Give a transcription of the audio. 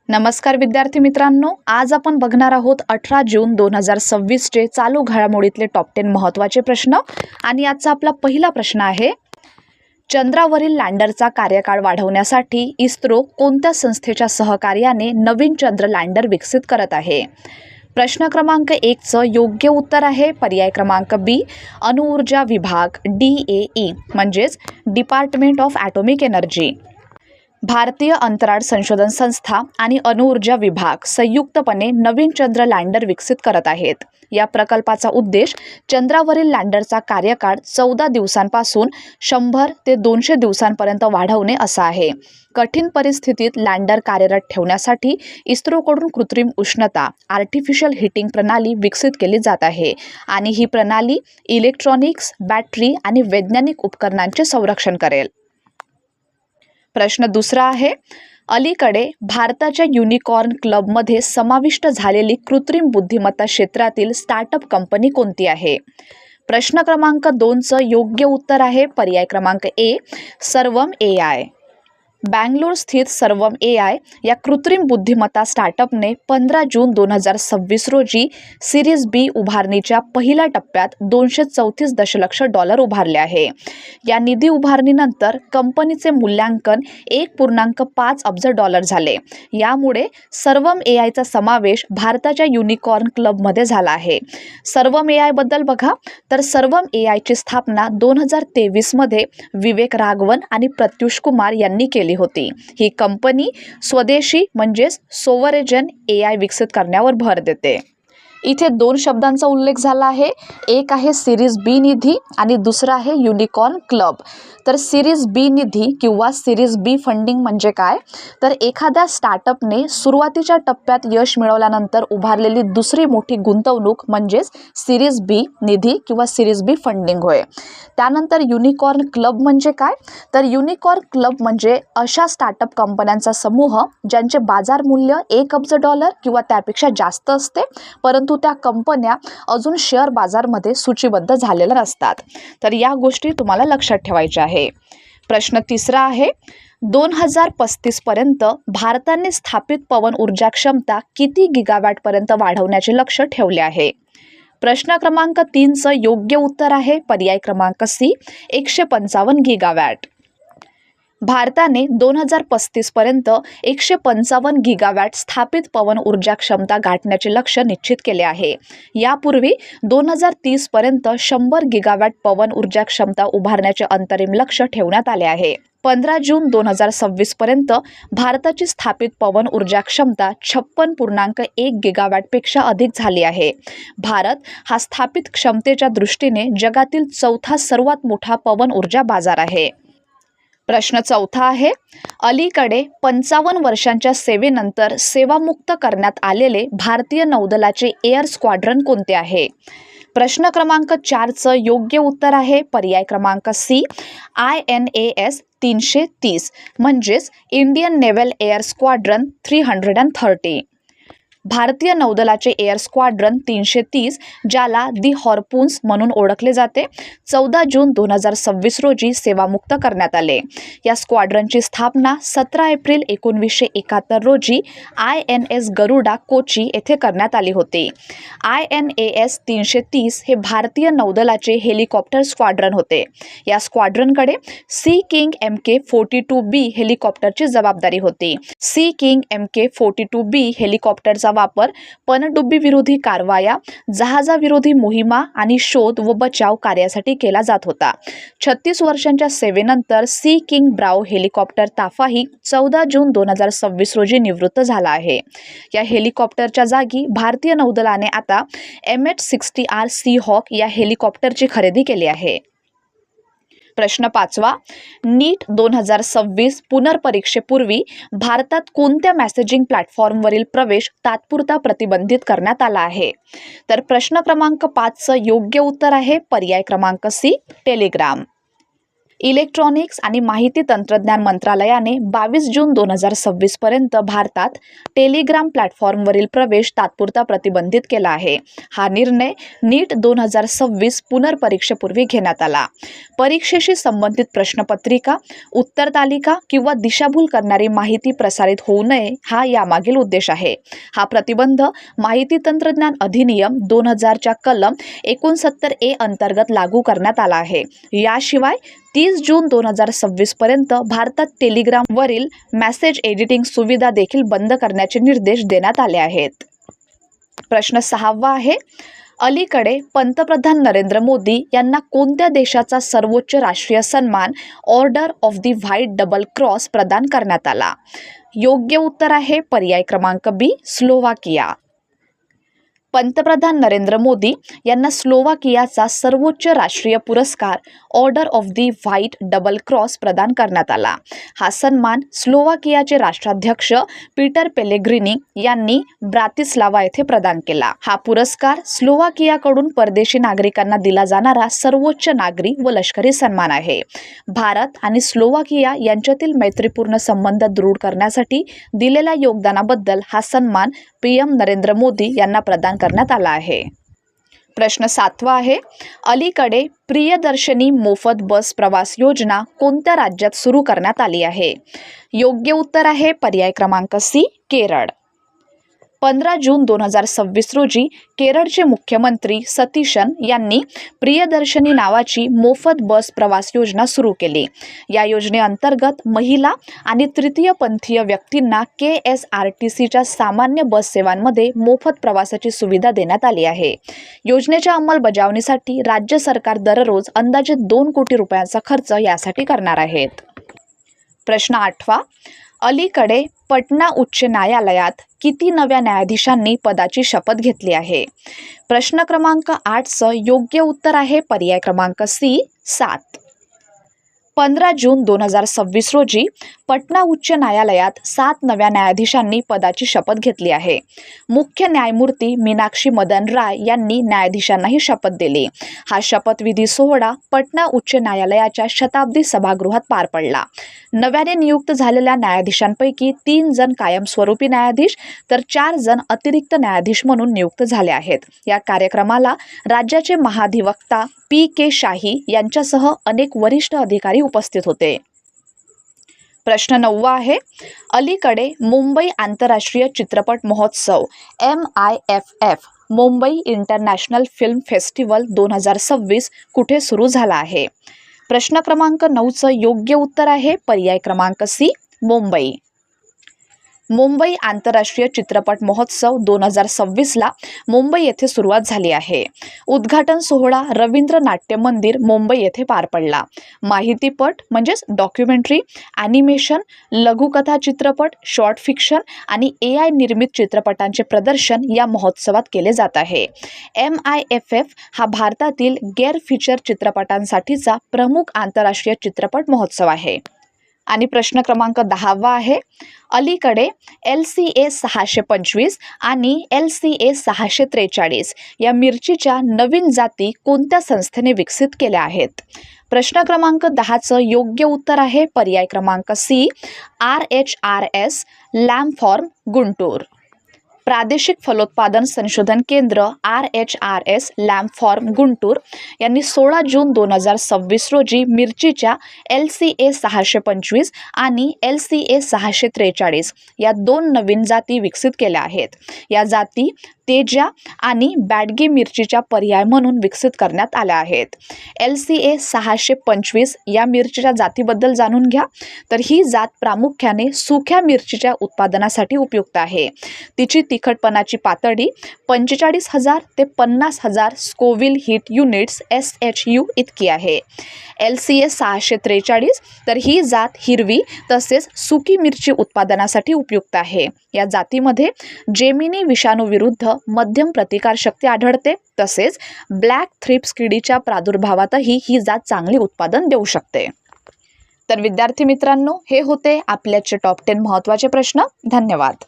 नमस्कार विद्यार्थी मित्रांनो, आज आपण बघणार आहोत 18 जून 2026 चे चालू घडामोडीतले टॉप 10 महत्त्वाचे प्रश्न। आणि आजचा आपला पहिला प्रश्न आहे, चंद्रावरील लँडरचा कार्यकाळ वाढवण्यासाठी इस्रो कोणत्या संस्थेच्या सहकार्याने नवीन चंद्र लँडर विकसित करत आहे? प्रश्न क्रमांक 1 चं योग्य उत्तर आहे पर्याय क्रमांक बी, अणुऊर्जा विभाग DAE म्हणजेच डिपार्टमेंट ऑफ ॲटॉमिक एनर्जी। भारतीय अंतराळ संशोधन संस्था आणि अणुऊर्जा विभाग संयुक्तपणे नवीन चंद्र लँडर विकसित करत आहेत। या प्रकल्पाचा उद्देश चंद्रावरील लँडरचा कार्यकाळ 14 दिवसांपासून 100 ते 200 दिवसांपर्यंत वाढवणे असा आहे। कठीण परिस्थितीत लँडर कार्यरत ठेवण्यासाठी इस्रोकडून कृत्रिम उष्णता आर्टिफिशियल हीटिंग प्रणाली विकसित केली जात आहे आणि ही प्रणाली इलेक्ट्रॉनिक्स, बॅटरी आणि वैज्ञानिक उपकरणांचे संरक्षण करेल। प्रश्न दुसरा आहे, अलीकडे भारताच्या युनिकॉर्न क्लबमध्ये समाविष्ट झालेली कृत्रिम बुद्धिमत्ता क्षेत्रातील स्टार्टअप कंपनी कोणती आहे? प्रश्न क्रमांक 2 चं योग्य उत्तर आहे पर्याय क्रमांक ए, सर्वम AI। बँगलोर स्थित सर्वम AI या कृत्रिम बुद्धिमत्ता स्टार्टअपने 15 जून 2026 रोजी सिरीज बी उभारणीच्या पहिल्या टप्प्यात $234 दशलक्ष उभारले आहे। या निधी उभारणीनंतर कंपनीचे मूल्यांकन $1.5 अब्ज झाले। यामुळे सर्वम AIचा समावेश भारताच्या युनिकॉर्न क्लबमध्ये झाला आहे। सर्वम AI बद्दल बघा तर सर्वम AIची स्थापना 2023 मध्ये विवेक राघवन आणि प्रत्युष कुमार यांनी केली होती। ही कंपनी स्वदेशी म्हणजेच सोवरेजन AI विकसित करण्यावर भर देते। इथे 2 शब्दांचा उल्लेख झाला आहे, एक आहे सिरीज बी निधी आणि दुसरा आहे युनिकॉर्न क्लब। तर सिरीज बी निधी किंवा सिरीज बी फंडिंग म्हणजे काय, तर एखाद्या स्टार्टअपने सुरुवातीच्या टप्प्यात यश मिळवल्यानंतर उभारलेली दुसरी मोठी गुंतवणूक म्हणजेच सिरीज बी निधी किंवा सिरीज बी फंडिंग होय। त्यानंतर युनिकॉर्न क्लब म्हणजे काय, तर युनिकॉर्न क्लब म्हणजे अशा स्टार्टअप कंपन्यांचा समूह ज्यांचे बाजार मूल्य $1 अब्ज किंवा त्यापेक्षा जास्त असते, परंतु त्या कंपन्या अजून शेअर बाजारमध्ये सूचीबद्ध झालेल्या नसतात। तर या गोष्टी तुम्हाला लक्षात ठेवायच्या आहे। प्रश्न तिसरा आहे, 2035 पर्यंत भारताने स्थापित पवन ऊर्जा क्षमता किती गिगावॅट पर्यंत वाढवण्याचे लक्ष्य ठेवले आहे? प्रश्न क्रमांक 3 चं योग्य उत्तर आहे पर्याय क्रमांक सी, 155 गिगावॅट। भारताने 2035 पर्यंत 155 गिगावॅट स्थापित पवन ऊर्जा क्षमता गाठण्याचे लक्ष्य निश्चित केले आहे। यापूर्वी 2030 पर्यंत 100 गिगावॅट पवन ऊर्जा क्षमता उभारण्याचे अंतरिम लक्ष्य ठेवण्यात आले आहे। 15 जून 2026 पर्यंत भारताची स्थापित पवन ऊर्जा क्षमता 56.1 गिगावॅटपेक्षा अधिक झाली आहे। भारत हा स्थापित क्षमतेच्या दृष्टीने जगातील 4था सर्वात मोठा पवन ऊर्जा बाजार आहे। प्रश्न चौथा आहे, अलीकडे 55 वर्षांच्या सेवेनंतर सेवामुक्त करण्यात आलेले भारतीय नौदलाचे एअर स्क्वाड्रन कोणते आहे? प्रश्न क्रमांक 4 चं योग्य उत्तर आहे पर्याय क्रमांक सी, INAS 330 म्हणजेच इंडियन नेव्हल एअर स्क्वाड्रन 330। भारतीय नौदलाचे एअर स्क्वाड्रन 330 ज्याला दी हॉर्पून्स म्हणून ओळखले जाते, 14 जून 2026 रोजी सेवामुक्त करण्यात आले। या स्क्वाड्रनची स्थापना 17 एप्रिल 1971 रोजी INS गरुडा कोची येथे करण्यात आली होती। INAS 330 हे भारतीय नौदलाचे हेलिकॉप्टर स्क्वाड्रन होते। या स्क्वाड्रनकडे सी किंग MK-42B हेलिकॉप्टरची जबाबदारी होती। सी किंग MK-42B हेलिकॉप्टरचा वापर पनडुब्बी विरोधी कारवाया, जहाजाविरोधी मोहिमा आणि शोध व बचाव कार्यासाठी केला जात होता। 36 वर्षांच्या सेवेनंतर सी किंग ब्रावो हेलिकॉप्टर ताफाही 14 जून 2026 रोजी निवृत्त झाला आहे। या हेलिकॉप्टरच्या जागी भारतीय नौदलाने आता MH-60R सीहॉक या हेलिकॉप्टरची खरेदी केली आहे। प्रश्न 5वा, नीट 2026 पुनर्परीक्षेपूर्वी भारतात कोणत्या मेसेजिंग प्लॅटफॉर्मवरील प्रवेश तात्पुरता प्रतिबंधित करण्यात आला आहे? तर प्रश्न क्रमांक 5 चं योग्य उत्तर आहे पर्याय क्रमांक सी, टेलिग्राम। इलेक्ट्रॉनिक्स आणि माहिती तंत्रज्ञान मंत्रालयाने 22 जून 2026 पर्यंत भारतात टेलिग्राम प्लॅटफॉर्मवरील प्रवेश तात्पुरता प्रतिबंधित केला आहे. हा निर्णय नीट 2026 पुनर्परीक्षेपूर्वी घेण्यात आला. परीक्षेशी संबंधित प्रश्नपत्रिका, उत्तर तालिका किंवा दिशाभूल करणारी माहिती प्रसारित होऊ नये हा यामागील उद्देश आहे. हा प्रतिबंध माहिती तंत्रज्ञान अधिनियम 2000च्या कलम 69A अंतर्गत लागू करण्यात आला आहे. याशिवाय 30 जून 2026 पर्यंत भारतात टेलिग्रामवरील मेसेज एडिटिंग सुविधा देखील बंद करण्याचे निर्देश देण्यात आले आहेत. प्रश्न 6वा आहे, अलीकडे पंतप्रधान नरेंद्र मोदी यांना कोणत्या देशाचा सर्वोच्च राष्ट्रीय सन्मान order of the white double cross प्रदान करण्यात आला? योग्य उत्तर आहे पर्याय क्रमांक बी, स्लोवाकिया. पंतप्रधान नरेंद्र मोदी यांना स्लोवाकियाचा सर्वोच्च राष्ट्रीय पुरस्कार order of the white double cross प्रदान करण्यात आला. हा सन्मान स्लोवाकियाचे राष्ट्राध्यक्ष पीटर पेलेग्रिनी यांनी ब्रातिस्लावा येथे प्रदान केला. हा पुरस्कार स्लोवाकियाकडून परदेशी नागरिकांना दिला जाणारा सर्वोच्च नागरी व लष्करी सन्मान आहे. भारत आणि स्लोवाकिया यांच्यातील मैत्रीपूर्ण संबंध दृढ करण्यासाठी दिलेल्या योगदानाबद्दल हा सन्मान PM नरेंद्र मोदी यांना प्रदान करण्यात आला आहे. प्रश्न 7वा आहे, अलीकडे प्रियदर्शनी मोफत बस प्रवास योजना कोणत्या राज्यात सुरू करण्यात आली आहे? योग्य उत्तर आहे पर्याय क्रमांक सी, केरळ. 15 जून 2026 रोजी केरळचे मुख्यमंत्री सतीशन यांनी प्रियदर्शनी नावाची मोफत बस प्रवास योजना सुरू केली. या योजनेअंतर्गत महिला आणि तृतीयपंथीय व्यक्तींना KSRTCच्या सामान्य बस सेवांमध्ये मोफत प्रवासाची सुविधा देण्यात आली आहे. योजनेच्या अंमलबजावणीसाठी राज्य सरकार दररोज अंदाजे 2 कोटी रुपयांचा खर्च यासाठी करणार आहेत. प्रश्न 8वा, अलीकडे पटना उच्च न्यायालयात किती नव्या न्यायाधीशांनी पदाची शपथ घेतली आहे? प्रश्न क्रमांक 8चं योग्य उत्तर आहे पर्याय क्रमांक सी, 7. 15 जून 2026 रोजी पटना उच्च न्यायालयात 7 नव्या न्यायाधीशांनी पदाची शपथ घेतली आहे. मुख्य न्यायमूर्ती मीनाक्षी मदन राय यांनी न्यायाधीशांना ही शपथ दिली. हा शपथविधी सोहळा पटना उच्च न्यायालयाच्या शताब्दी सभागृहात पार पडला. नव्याने नियुक्त झालेल्या न्यायाधीशांपैकी 3 जण कायमस्वरूपी न्यायाधीश तर 4 जण अतिरिक्त न्यायाधीश म्हणून नियुक्त झाले आहेत. या कार्यक्रमाला राज्याचे महाधिवक्ता PK शाही यांच्यासह अनेक वरिष्ठ अधिकारी उपस्थित होते. प्रश्न 9वा आहे, अलीकडे मुंबई आंतरराष्ट्रीय चित्रपट महोत्सव MIFF Mumbai international film festival 2026 कुठे सुरू झाला आहे? प्रश्न क्रमांक 9चं योग्य उत्तर आहे पर्याय क्रमांक सी, मुंबई. मुंबई आंतरराष्ट्रीय चित्रपट महोत्सव 2026ला मुंबई येथे सुरुवात झाली आहे. उद्घाटन सोहळा रवींद्र नाट्य मंदिर मुंबई येथे पार पडला. माहितीपट म्हणजेच डॉक्युमेंटरी, ॲनिमेशन, लघुकथा चित्रपट, शॉर्ट फिक्शन आणि AI निर्मित चित्रपटांचे प्रदर्शन या महोत्सवात केले जात आहे. MIFF हा भारतातील गैर फीचर चित्रपटांसाठीचा प्रमुख आंतरराष्ट्रीय चित्रपट महोत्सव आहे. आणि प्रश्न क्रमांक 10वा आहे, अलीकडे LCA 625 आणि LCA 643 या मिरचीच्या नवीन जाती कोणत्या संस्थेने विकसित केल्या आहेत? प्रश्न क्रमांक 10चं योग्य उत्तर आहे पर्याय क्रमांक C, RHRS lamp farm, Guntur. प्रादेशिक फलोत्पादन संशोधन केंद्र RHRS लॅम्प फार्म, गुंटूर यांनी 16 जून 2026 रोजी मिरचीच्या LCA 625 आणि LCA 643 या 2 नवीन जाती विकसित केल्या आहेत. या जाती तेजा आणि बॅडगी मिरचीच्या पर्याय म्हणून विकसित करण्यात आल्या आहेत. LCA 625 या मिरचीच्या जातीबद्दल जाणून घ्या. तर ही जात प्रामुख्याने सुक्या मिरचीच्या उत्पादनासाठी उपयुक्त आहे. तिची तिखटपणाची पातळी 45,000 ते 50,000 स्कोविल हीट युनिट्स SHU इतकी आहे. LCA 643 तर ही जात हिरवी तसेच सुकी मिरची उत्पादनासाठी उपयुक्त आहे. या जातीमध्ये जेमिनी विषाणूविरुद्ध मध्यम प्रतिकारशक्ती आढळते. तसेच ब्लॅक थ्रिप्स किडीच्या प्रादुर्भावातही ही जात चांगली उत्पादन देऊ शकते. तर विद्यार्थी मित्रांनो, हे होते आपल्याचे टॉप 10 महत्त्वाचे प्रश्न. धन्यवाद.